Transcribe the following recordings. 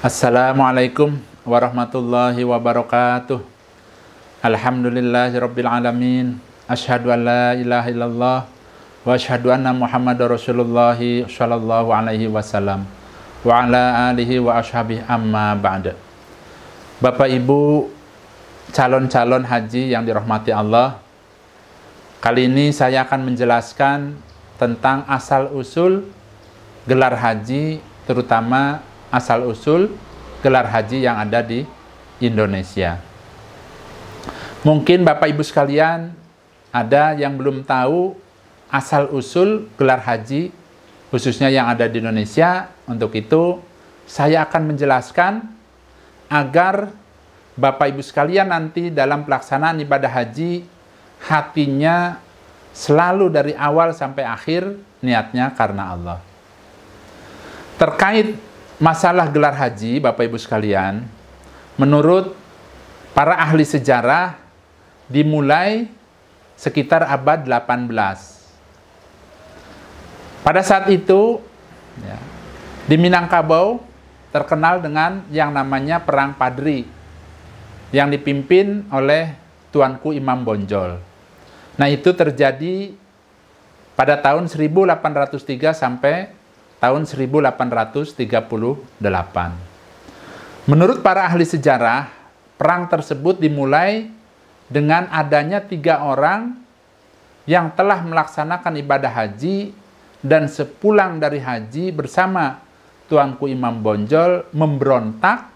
Assalamualaikum warahmatullahi wabarakatuh. Alhamdulillahirabbil alamin. Asyhadu an la ilaha illallah wa asyhadu anna Muhammadar Rasulullah sallallahu alaihi wasallam wa ala alihi wa ashabihi amma ba'da. Bapak Ibu calon-calon haji yang dirahmati Allah, kali ini saya akan menjelaskan tentang asal-usul gelar haji, terutama asal-usul gelar haji yang ada di Indonesia. Mungkin Bapak Ibu sekalian ada yang belum tahu asal-usul gelar haji, khususnya yang ada di Indonesia. Untuk itu, saya akan menjelaskan agar Bapak Ibu sekalian nanti dalam pelaksanaan ibadah haji, hatinya selalu dari awal sampai akhir niatnya karena Allah. Terkait masalah gelar haji, Bapak Ibu sekalian, menurut para ahli sejarah dimulai sekitar abad 18. Pada saat itu, di Minangkabau terkenal dengan yang namanya Perang Padri yang dipimpin oleh Tuanku Imam Bonjol. Nah, itu terjadi pada tahun 1803 sampai tahun 1838. Menurut para ahli sejarah, perang tersebut dimulai dengan adanya 3 orang yang telah melaksanakan ibadah haji dan sepulang dari haji bersama Tuanku Imam Bonjol memberontak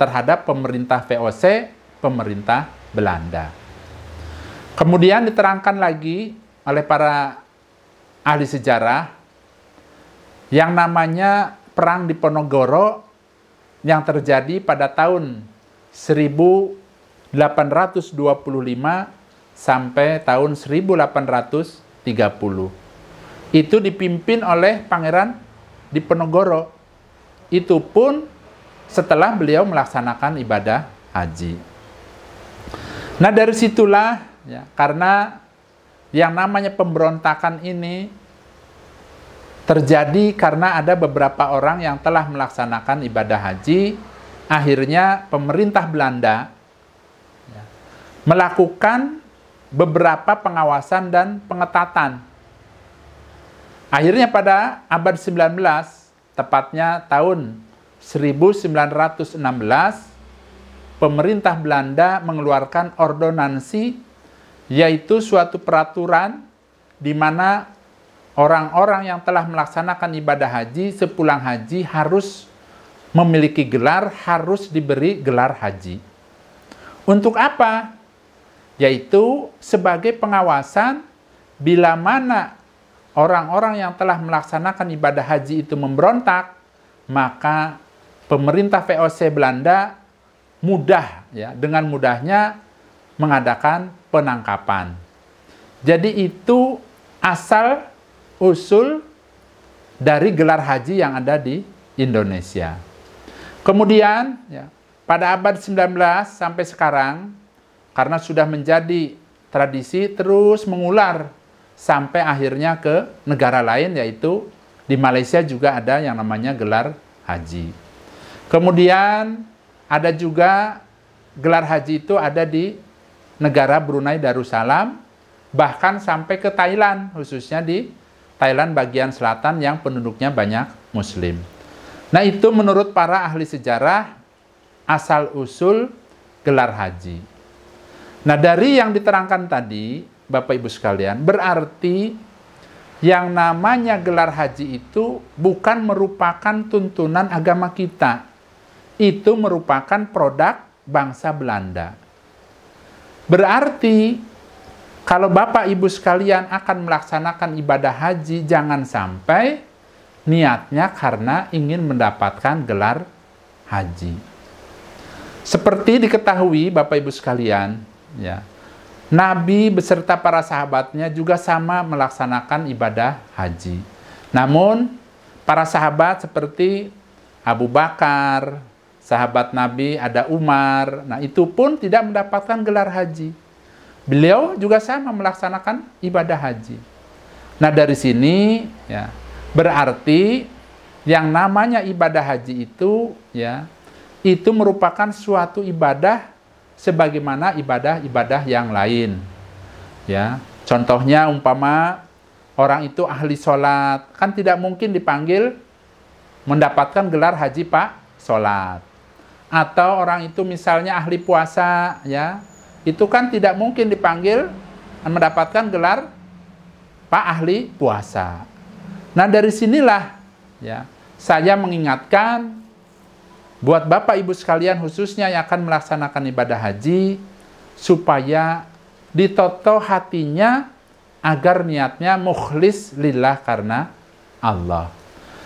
terhadap pemerintah VOC, pemerintah Belanda. Kemudian diterangkan lagi oleh para ahli sejarah yang namanya Perang Diponegoro yang terjadi pada tahun 1825 sampai tahun 1830. Itu dipimpin oleh Pangeran Diponegoro. Itu pun setelah beliau melaksanakan ibadah haji. Nah, dari situlah karena yang namanya pemberontakan ini terjadi karena ada beberapa orang yang telah melaksanakan ibadah haji. Akhirnya pemerintah Belanda melakukan beberapa pengawasan dan pengetatan. Akhirnya pada abad 19, tepatnya tahun 1916, pemerintah Belanda mengeluarkan ordonansi, yaitu suatu peraturan di mana orang-orang yang telah melaksanakan ibadah haji sepulang haji harus memiliki gelar, harus diberi gelar haji. Untuk apa? Yaitu sebagai pengawasan bila mana orang-orang yang telah melaksanakan ibadah haji itu memberontak, maka pemerintah VOC Belanda dengan mudahnya mengadakan penangkapan. Jadi itu asal usul dari gelar haji yang ada di Indonesia. Kemudian pada abad 19 sampai sekarang, karena sudah menjadi tradisi, terus mengular sampai akhirnya ke negara lain, yaitu di Malaysia juga ada yang namanya gelar haji. Kemudian ada juga gelar haji itu ada di negara Brunei Darussalam, bahkan sampai ke Thailand, khususnya di Thailand bagian selatan yang penduduknya banyak Muslim. Nah, itu menurut para ahli sejarah asal-usul gelar haji. Nah, dari yang diterangkan tadi, Bapak Ibu sekalian, berarti yang namanya gelar haji itu bukan merupakan tuntunan agama kita. Itu merupakan produk bangsa Belanda. Berarti kalau Bapak Ibu sekalian akan melaksanakan ibadah haji, jangan sampai niatnya karena ingin mendapatkan gelar haji. Seperti diketahui Bapak Ibu sekalian, Nabi beserta para sahabatnya juga sama melaksanakan ibadah haji. Namun, para sahabat seperti Abu Bakar, sahabat Nabi ada Umar, nah itu pun tidak mendapatkan gelar haji. Beliau juga sama melaksanakan ibadah haji. Nah, dari sini berarti yang namanya ibadah haji itu itu merupakan suatu ibadah sebagaimana ibadah-ibadah yang lain. Ya, contohnya umpama orang itu ahli sholat, kan tidak mungkin dipanggil mendapatkan gelar haji Pak sholat. Atau orang itu misalnya ahli puasa, ya, itu kan tidak mungkin dipanggil mendapatkan gelar Pak ahli puasa. Nah, dari sinilah ya, saya mengingatkan buat Bapak Ibu sekalian khususnya yang akan melaksanakan ibadah haji, supaya ditoto hatinya agar niatnya mukhlis lillah karena Allah.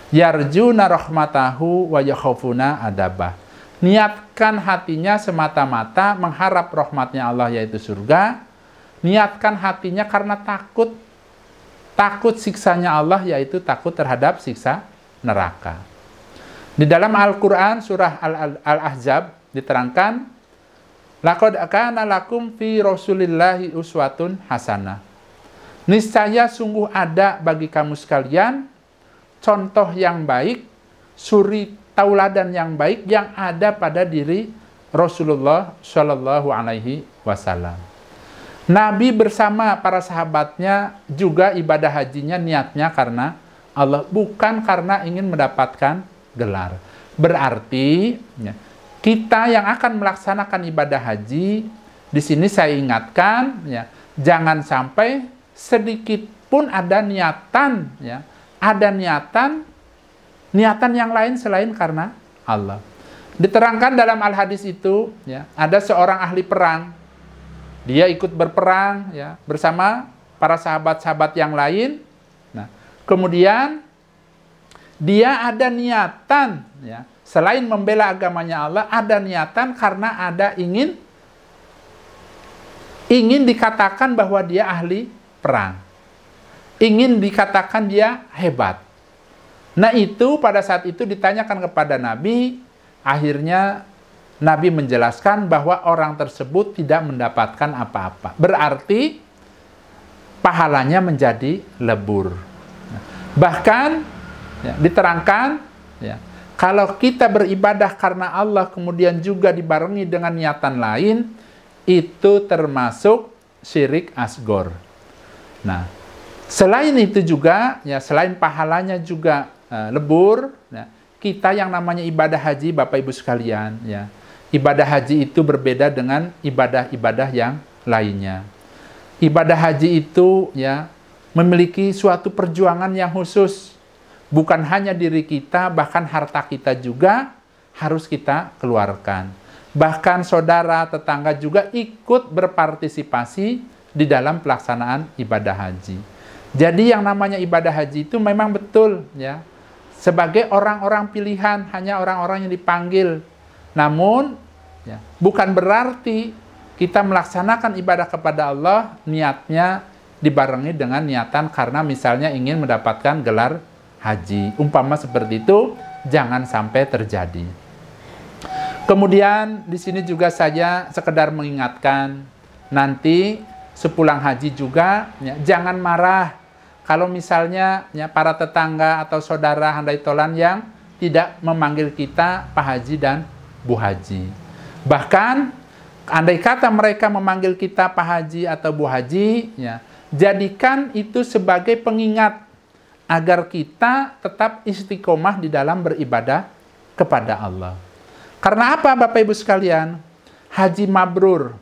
Yarjuna rahmatahu wa yakhafuna adabah. Niatkan hatinya semata-mata mengharap rahmatnya Allah yaitu surga. Niatkan hatinya karena takut siksanya Allah yaitu takut terhadap siksa neraka. Di dalam Al-Quran surah Al-Ahzab diterangkan, laqad kana lakum fi rasulillahi uswatun hasanah. Niscaya sungguh ada bagi kamu sekalian contoh yang baik, suri tauladan yang baik yang ada pada diri Rasulullah Shallallahu Alaihi Wasallam. Nabi bersama para sahabatnya juga ibadah hajinya niatnya karena Allah, bukan karena ingin mendapatkan gelar. Berarti ya, kita yang akan melaksanakan ibadah haji, di sini saya ingatkan, ya, jangan sampai sedikit pun ada niatan, ya, ada niatan yang lain selain karena Allah. Diterangkan dalam al-hadis itu, ya, ada seorang ahli perang, dia ikut berperang, ya, bersama para sahabat-sahabat yang lain. Nah, kemudian dia ada niatan, ya, selain membela agamanya Allah, ada niatan karena ada ingin dikatakan bahwa dia ahli perang, ingin dikatakan dia hebat. Nah, itu pada saat itu ditanyakan kepada Nabi, akhirnya Nabi menjelaskan bahwa orang tersebut tidak mendapatkan apa-apa. Berarti pahalanya menjadi lebur. Bahkan ya, diterangkan, ya, kalau kita beribadah karena Allah kemudian juga dibarengi dengan niatan lain, itu termasuk syirik asgor. Nah, selain itu juga, ya, selain pahalanya juga lebur, ya, kita yang namanya ibadah haji, Bapak Ibu sekalian, ya, ibadah haji itu berbeda dengan ibadah-ibadah yang lainnya. Ibadah haji itu, ya, memiliki suatu perjuangan yang khusus. Bukan hanya diri kita, bahkan harta kita juga harus kita keluarkan. Bahkan saudara, tetangga juga ikut berpartisipasi di dalam pelaksanaan ibadah haji. Jadi yang namanya ibadah haji itu memang betul, ya, sebagai orang-orang pilihan, hanya orang-orang yang dipanggil. Namun, ya, bukan berarti kita melaksanakan ibadah kepada Allah, niatnya dibarengi dengan niatan karena misalnya ingin mendapatkan gelar haji. Umpama seperti itu, jangan sampai terjadi. Kemudian, di sini juga saya sekedar mengingatkan, nanti sepulang haji juga, ya, jangan marah kalau misalnya, ya, para tetangga atau saudara handai tolan yang tidak memanggil kita Pak Haji dan Bu Haji. Bahkan, andai kata mereka memanggil kita Pak Haji atau Bu Haji, ya, jadikan itu sebagai pengingat agar kita tetap istiqomah di dalam beribadah kepada Allah. Karena apa, Bapak Ibu sekalian? Haji mabrur.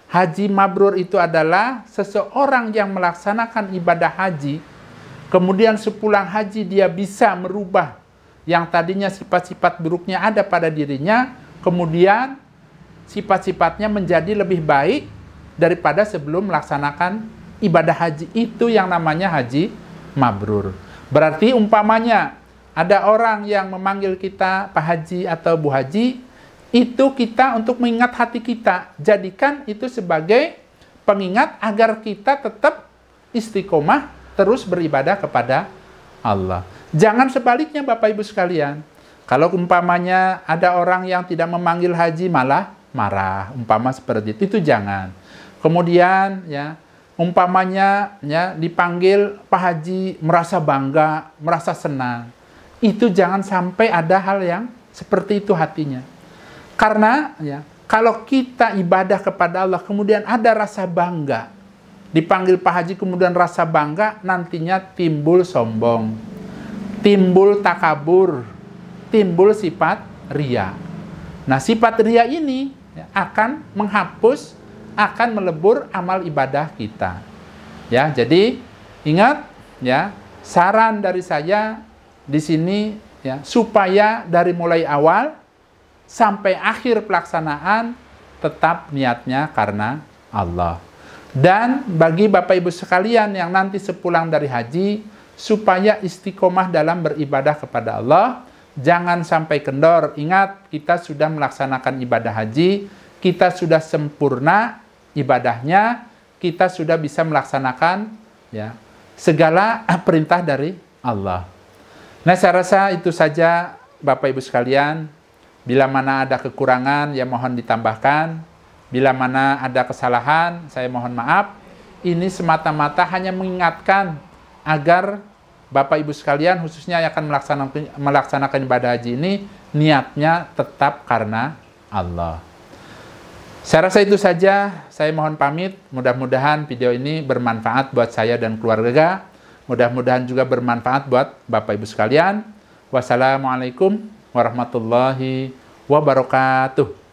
Haji mabrur itu adalah seseorang yang melaksanakan ibadah haji, kemudian sepulang haji dia bisa merubah yang tadinya sifat-sifat buruknya ada pada dirinya, kemudian sifat-sifatnya menjadi lebih baik daripada sebelum melaksanakan ibadah haji. Itu yang namanya haji mabrur. Berarti umpamanya ada orang yang memanggil kita Pak Haji atau Bu Haji, itu kita untuk mengingat hati kita. Jadikan itu sebagai pengingat agar kita tetap istiqomah terus beribadah kepada Allah. Jangan sebaliknya, Bapak Ibu sekalian. Kalau umpamanya ada orang yang tidak memanggil haji malah marah, umpama seperti itu jangan. Kemudian, ya, umpamanya, ya, dipanggil Pak Haji merasa bangga, merasa senang. Itu jangan sampai ada hal yang seperti itu hatinya. Karena ya, kalau kita ibadah kepada Allah kemudian ada rasa bangga, dipanggil Pak Haji kemudian rasa bangga, nantinya timbul sombong, timbul takabur, timbul sifat ria. Nah, sifat ria ini ya, akan menghapus, akan melebur amal ibadah kita. Ya, jadi ingat ya, saran dari saya di sini ya, supaya dari mulai awal sampai akhir pelaksanaan tetap niatnya karena Allah. Dan bagi Bapak Ibu sekalian yang nanti sepulang dari haji, supaya istiqomah dalam beribadah kepada Allah, jangan sampai kendor. Ingat, kita sudah melaksanakan ibadah haji, kita sudah sempurna ibadahnya, kita sudah bisa melaksanakan ya, segala perintah dari Allah. Nah, saya rasa itu saja Bapak Ibu sekalian. Bila mana ada kekurangan, ya mohon ditambahkan. Bila mana ada kesalahan, saya mohon maaf. Ini semata-mata hanya mengingatkan agar Bapak Ibu sekalian, khususnya yang akan melaksanakan ibadah haji ini, niatnya tetap karena Allah. Saya rasa itu saja. Saya mohon pamit. Mudah-mudahan video ini bermanfaat buat saya dan keluarga. Mudah-mudahan juga bermanfaat buat Bapak Ibu sekalian. Wassalamualaikum warahmatullahi wabarakatuh.